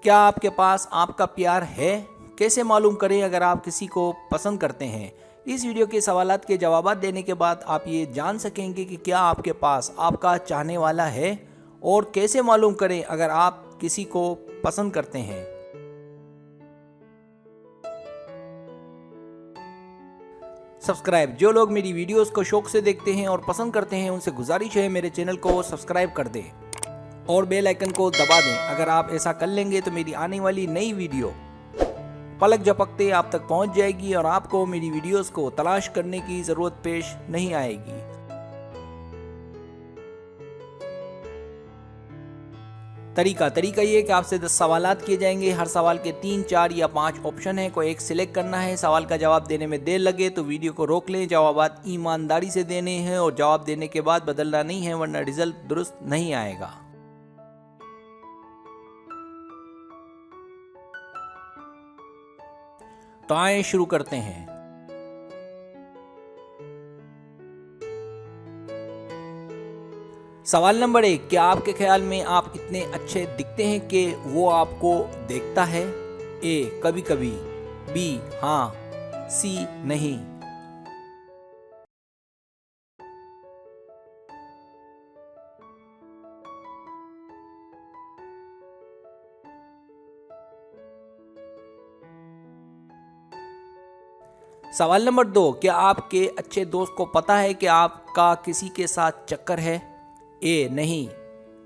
क्या आपके पास आपका प्यार है? कैसे मालूम करें अगर आप किसी को पसंद करते हैं? इस वीडियो के सवालात के जवाब देने के बाद आप ये जान सकेंगे कि क्या आपके पास आपका चाहने वाला है और कैसे मालूम करें अगर आप किसी को पसंद करते हैं। सब्सक्राइब, जो लोग मेरी वीडियोस को शौक से देखते हैं और पसंद करते हैं उनसे गुजारिश है मेरे चैनल को सब्सक्राइब कर दें और बेल आइकन को दबा दें। अगर आप ऐसा कर लेंगे तो मेरी आने वाली नई वीडियो पलक झपकते आप तक पहुंच जाएगी और आपको मेरी वीडियोस को तलाश करने की ज़रूरत पेश नहीं आएगी। तरीका ये कि आपसे 10 सवालात किए जाएंगे। हर सवाल के 3, 4 या 5 ऑप्शन है, कोई एक सिलेक्ट करना है। सवाल का जवाब देने में देर लगे तो वीडियो को रोक लें। जवाबात ईमानदारी से देने हैं और जवाब देने के बाद बदलना नहीं है, वरना रिजल्ट दुरुस्त नहीं आएगा। तो आइए शुरू करते हैं। सवाल नंबर 1, क्या आपके ख्याल में आप इतने अच्छे दिखते हैं कि वो आपको देखता है? ए, कभी कभी। बी, हाँ। सी, नहीं। सवाल नंबर 2, क्या आपके अच्छे दोस्त को पता है कि आपका किसी के साथ चक्कर है? ए, नहीं।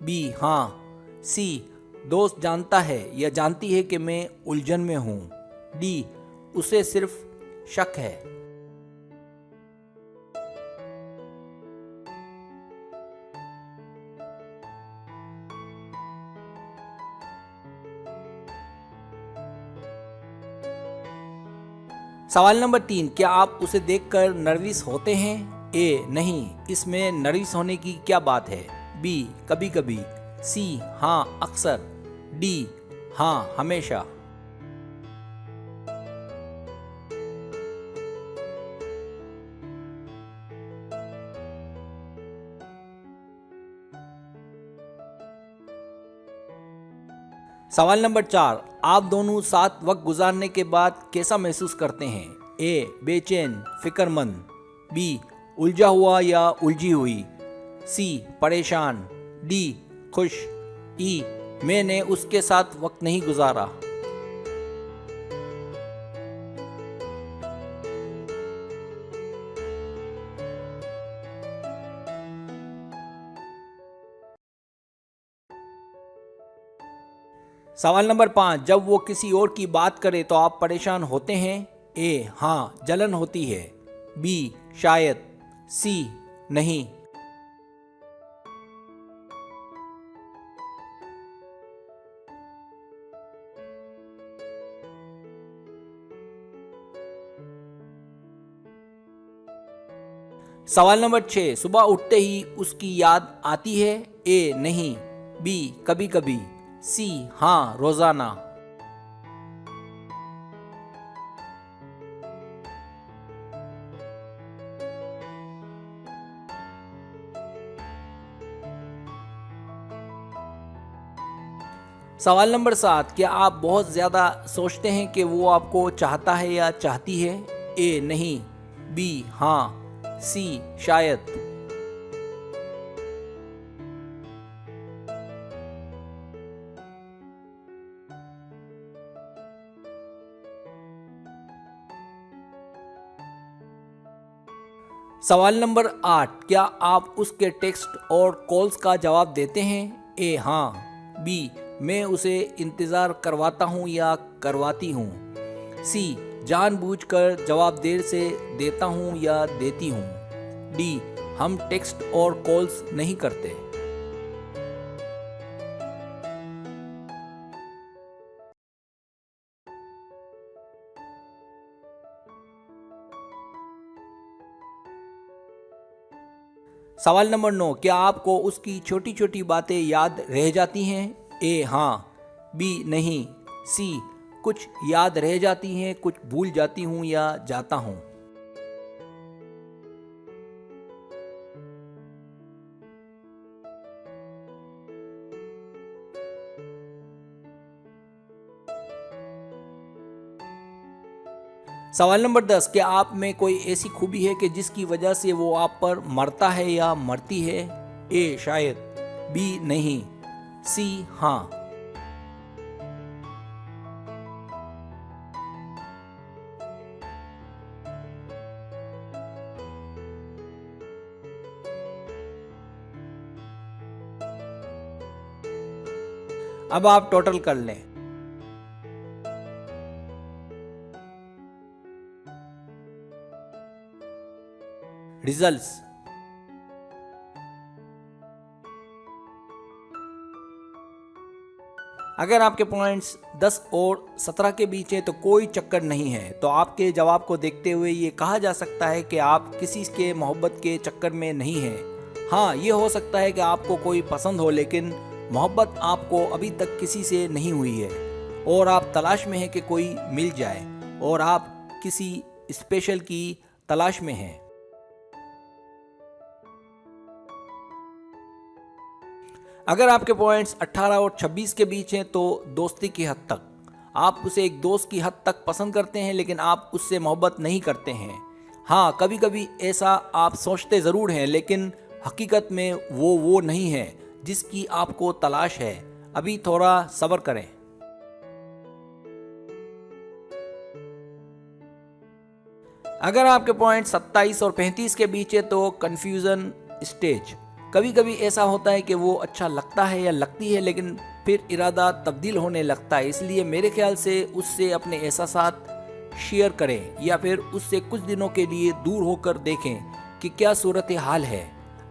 बी, हाँ। सी, दोस्त जानता है या जानती है कि मैं उलझन में हूं। डी, उसे सिर्फ शक है। सवाल नंबर 3, क्या आप उसे देखकर नर्वस होते हैं? ए, नहीं, इसमें नर्वस होने की क्या बात है। बी, कभी कभी। सी, हाँ, अक्सर। डी, हाँ, हमेशा। सवाल नंबर 4, आप दोनों साथ वक्त गुजारने के बाद कैसा महसूस करते हैं? ए, बेचैन, फिक्रमंद। बी, उलझा हुआ या उलझी हुई। सी, परेशान। डी, खुश। ई, मैंने उसके साथ वक्त नहीं गुजारा। सवाल नंबर 5, जब वो किसी और की बात करे तो आप परेशान होते हैं? ए, हाँ, जलन होती है। बी, शायद। सी, नहीं। सवाल नंबर 6, सुबह उठते ही उसकी याद आती है? ए, नहीं। बी, कभी कभी। सी, हाँ, रोजाना। सवाल नंबर 7, क्या आप बहुत ज़्यादा सोचते हैं कि वो आपको चाहता है या चाहती है? ए, नहीं। बी, हाँ। सी, शायद। सवाल नंबर 8, क्या आप उसके टेक्स्ट और कॉल्स का जवाब देते हैं? ए, हाँ। बी, मैं उसे इंतज़ार करवाता हूँ या करवाती हूँ। सी, जानबूझकर जवाब देर से देता हूँ या देती हूँ। डी, हम टेक्स्ट और कॉल्स नहीं करते। सवाल नंबर 9, क्या आपको उसकी छोटी छोटी बातें याद रह जाती हैं? ए, हाँ। बी, नहीं। सी, कुछ याद रह जाती हैं, कुछ भूल जाती हूँ या जाता हूँ। सवाल नंबर 10, क्या आप में कोई ऐसी खूबी है कि जिसकी वजह से वो आप पर मरता है या मरती है? ए शायद, बी नहीं, सी हाँ। अब आप टोटल कर लें। रिजल्ट्स। अगर आपके पॉइंट्स 10 और 17 के बीच है तो कोई चक्कर नहीं है। तो आपके जवाब को देखते हुए ये कहा जा सकता है कि आप किसी के मोहब्बत के चक्कर में नहीं हैं। हाँ, ये हो सकता है कि आपको कोई पसंद हो, लेकिन मोहब्बत आपको अभी तक किसी से नहीं हुई है और आप तलाश में हैं कि कोई मिल जाए और आप किसी स्पेशल की तलाश में हैं। अगर आपके पॉइंट्स 18 और 26 के बीच हैं तो दोस्ती की हद तक, आप उसे एक दोस्त की हद तक पसंद करते हैं लेकिन आप उससे मोहब्बत नहीं करते हैं। हाँ, कभी कभी ऐसा आप सोचते ज़रूर हैं, लेकिन हकीकत में वो नहीं है जिसकी आपको तलाश है। अभी थोड़ा सब्र करें। अगर आपके पॉइंट 27 और 35 के बीच है तो कन्फ्यूज़न स्टेज। कभी कभी ऐसा होता है कि वो अच्छा लगता है या लगती है, लेकिन फिर इरादा तब्दील होने लगता है। इसलिए मेरे ख्याल से उससे अपने एहसासात शेयर करें या फिर उससे कुछ दिनों के लिए दूर होकर देखें कि क्या सूरत हाल है।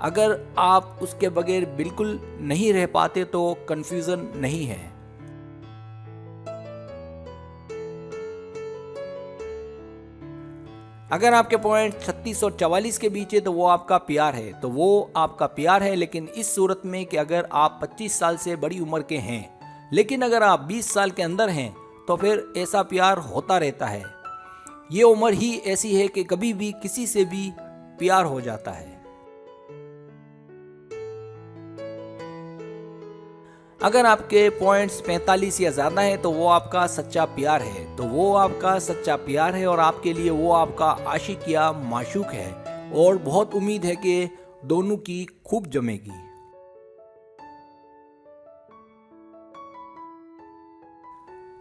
अगर आप उसके बगैर बिल्कुल नहीं रह पाते तो कन्फ्यूज़न नहीं है। अगर आपके पॉइंट 36 और 44 के बीच है तो वो आपका प्यार है। तो वो आपका प्यार है, लेकिन इस सूरत में कि अगर आप 25 साल से बड़ी उम्र के हैं, लेकिन अगर आप 20 साल के अंदर हैं तो फिर ऐसा प्यार होता रहता है। ये उम्र ही ऐसी है कि कभी भी किसी से भी प्यार हो जाता है। अगर आपके पॉइंट्स 45 या ज़्यादा है तो वो आपका सच्चा प्यार है। तो वो आपका सच्चा प्यार है और आपके लिए वो आपका आशिक या माशूक है और बहुत उम्मीद है कि दोनों की खूब जमेगी।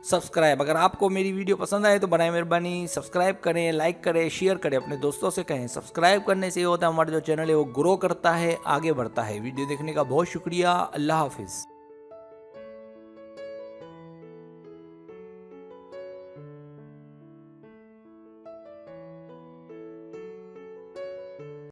सब्सक्राइब। अगर आपको मेरी वीडियो पसंद आए तो बनाए मेहरबानी सब्सक्राइब करें, लाइक करें, शेयर करें, अपने दोस्तों से कहें। सब्सक्राइब करने से ये होता है हमारा जो चैनल है वो ग्रो करता है, आगे बढ़ता है। वीडियो देखने का बहुत शुक्रिया। अल्लाह हाफिज़।